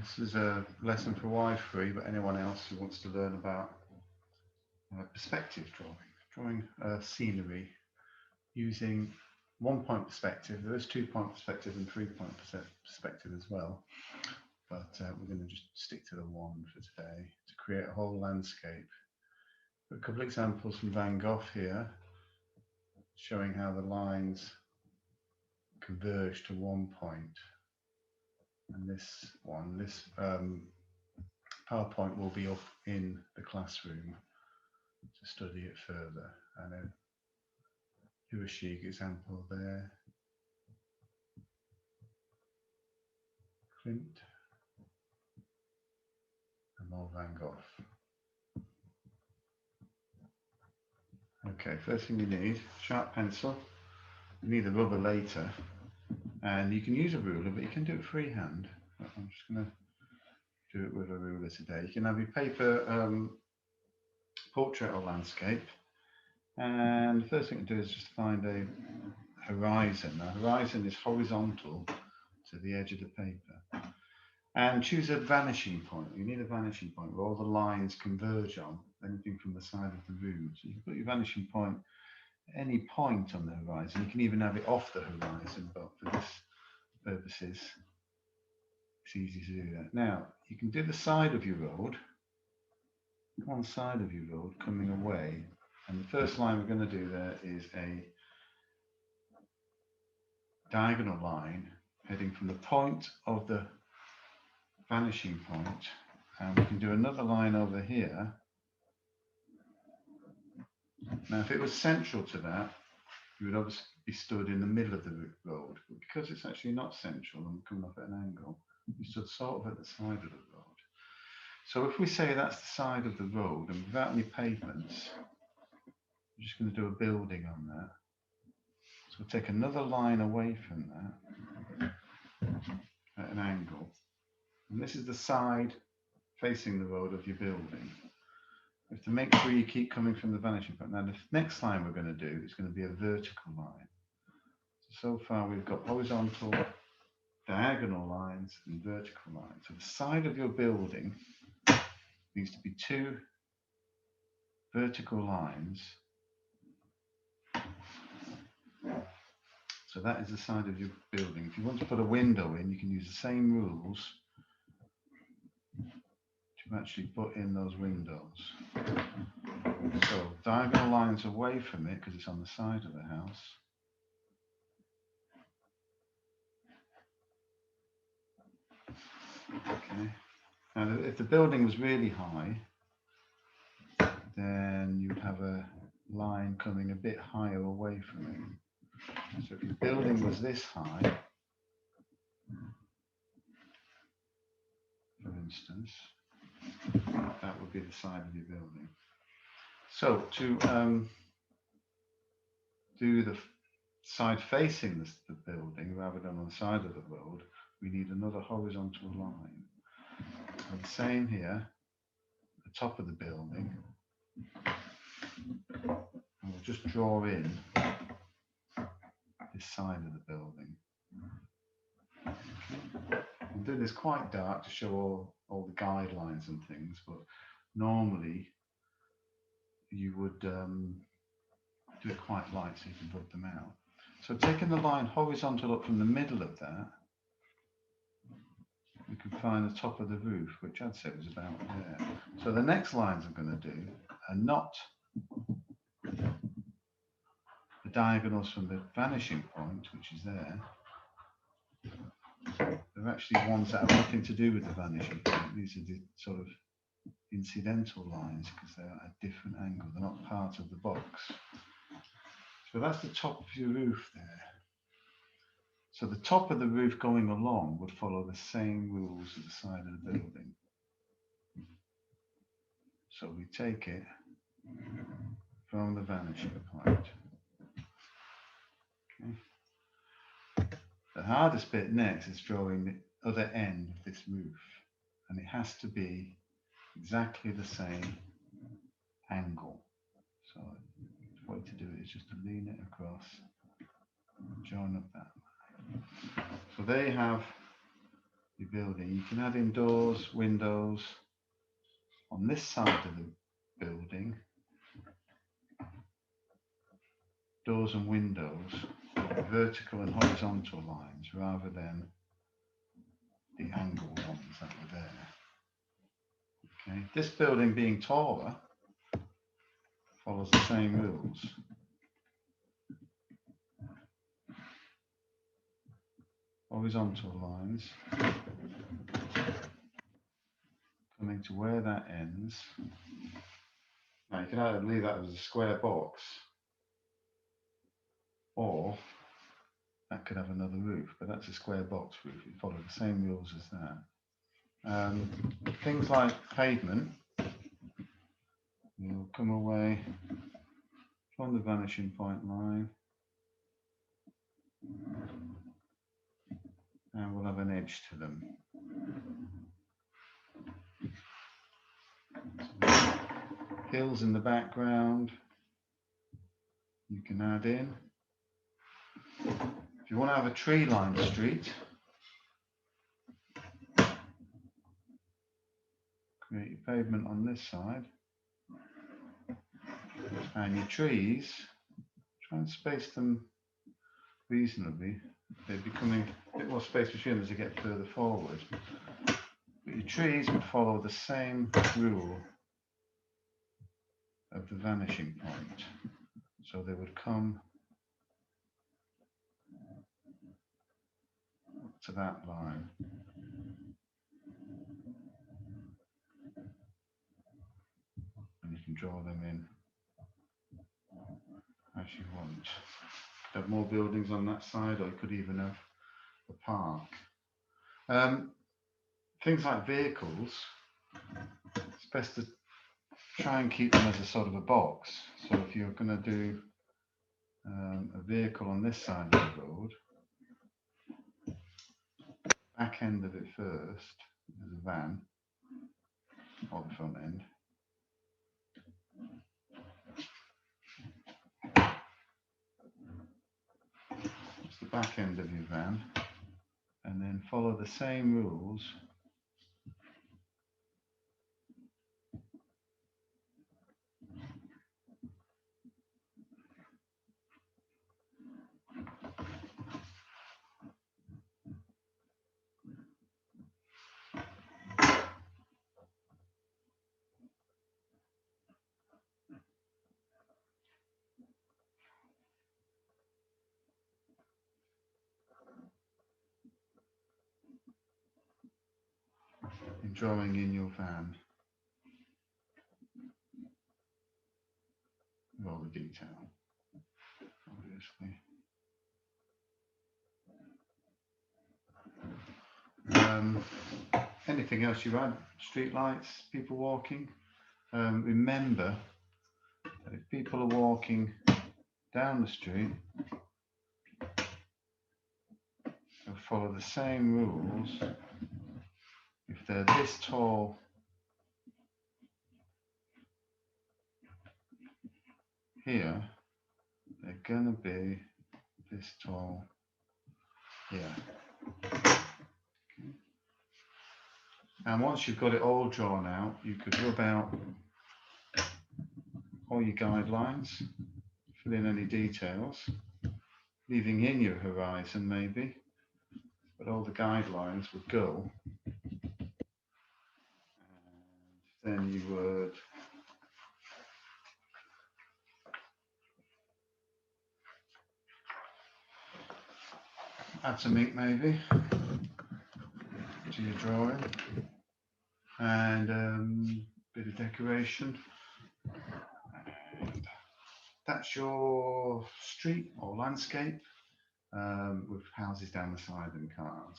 This is a lesson for Y3, but anyone else who wants to learn about perspective drawing scenery using 1 point perspective. There is 2 point perspective and 3 point perspective as well, but we're going to just stick to the one for today to create a whole landscape. A couple of examples from Van Gogh here, showing how the lines converge to 1 point. And this PowerPoint will be up in the classroom to study it further. And a Hiroshige example there. Clint and more Van Gogh. Okay, first thing you need, sharp pencil. You need a rubber later, and you can use a ruler, but you can do it freehand. I'm just going to do it with a ruler today. You can have your paper portrait or landscape, and the first thing to do is just find a horizon. Now, horizon is horizontal to the edge of the paper. And choose a vanishing point. You need a vanishing point where all the lines converge on, anything from the side of the room. So you can put your vanishing point at any point on the horizon. You can even have it off the horizon, but for this purposes, it's easy to do that. Now, you can do the side of your road, one side of your road coming away. And the first line we're going to do there is a diagonal line heading from the point of the vanishing point, and we can do another line over here. Now, if it was central to that, you would obviously be stood in the middle of the road, but because it's actually not central and coming off at an angle, you stood sort of at the side of the road. So if we say that's the side of the road, and without any pavements, we're just going to do a building on that. So we'll take another line away from that at an angle. And this is the side facing the road of your building. You have to make sure you keep coming from the vanishing point. Now, the next line we're going to do is going to be a vertical line. So far, we've got horizontal, diagonal lines, and vertical lines. So the side of your building needs to be two vertical lines. So that is the side of your building. If you want to put a window in, you can use the same rules to actually put in those windows. So diagonal lines away from it because it's on the side of the house. Okay. Now, if the building was really high, then you'd have a line coming a bit higher away from it. So if your building was this high, for instance, that would be the side of your building. So to do the side facing the building rather than on the side of the road, we need another horizontal line. And the same here, the top of the building. And we'll just draw in this side of the building. I'm doing this quite dark to show all the guidelines and things, but normally you would do it quite light so you can rub them out. So taking the line horizontal up from the middle of that, we can find the top of the roof, which I'd say was about there. So the next lines I'm going to do are not the diagonals from the vanishing point, which is there. They're actually ones that have nothing to do with the vanishing point. These are the sort of incidental lines because they're at a different angle. They're not part of the box. So that's the top of your roof there. So the top of the roof going along would follow the same rules as the side of the building. So we take it from the vanishing point. Okay. The hardest bit next is drawing the other end of this roof, and it has to be exactly the same angle. So the way to do it is just to lean it across and join up that line. So they have your building. You can add in doors, windows on this side of the building. Doors and windows with vertical and horizontal lines rather than the angled ones that were there. Okay, this building being taller follows the same rules. Horizontal lines coming to where that ends. Now you can either leave that as a square box, or that could have another roof, but that's a square box roof. It follows the same rules as that. Things like pavement, you'll come away from the vanishing point line, and we'll have an edge to them. So, hills in the background, you can add in. If you want to have a tree-lined street, create your pavement on this side, and your trees, try and space them reasonably. They're becoming a bit more space between them as they get further forward. But your trees would follow the same rule of the vanishing point. So they would come up to that line. And you can draw them in as you want. Have more buildings on that side, or you could even have a park. Things like vehicles, it's best to try and keep them as a sort of a box. So if you're going to do a vehicle on this side of the road, back end of it first is a van, or the front end. It's the back end of your van, and then follow the same rules in drawing in your van with all the detail, obviously. Anything else you add? Street lights, people walking. Remember that if people are walking down the street, they'll follow the same rules. If they're this tall here, they're going to be this tall here. Okay. And once you've got it all drawn out, you could rub out all your guidelines, fill in any details, leaving in your horizon maybe, but all the guidelines would go. And then you would add some ink maybe to your drawing, and a bit of decoration. And that's your street or landscape with houses down the side and cars.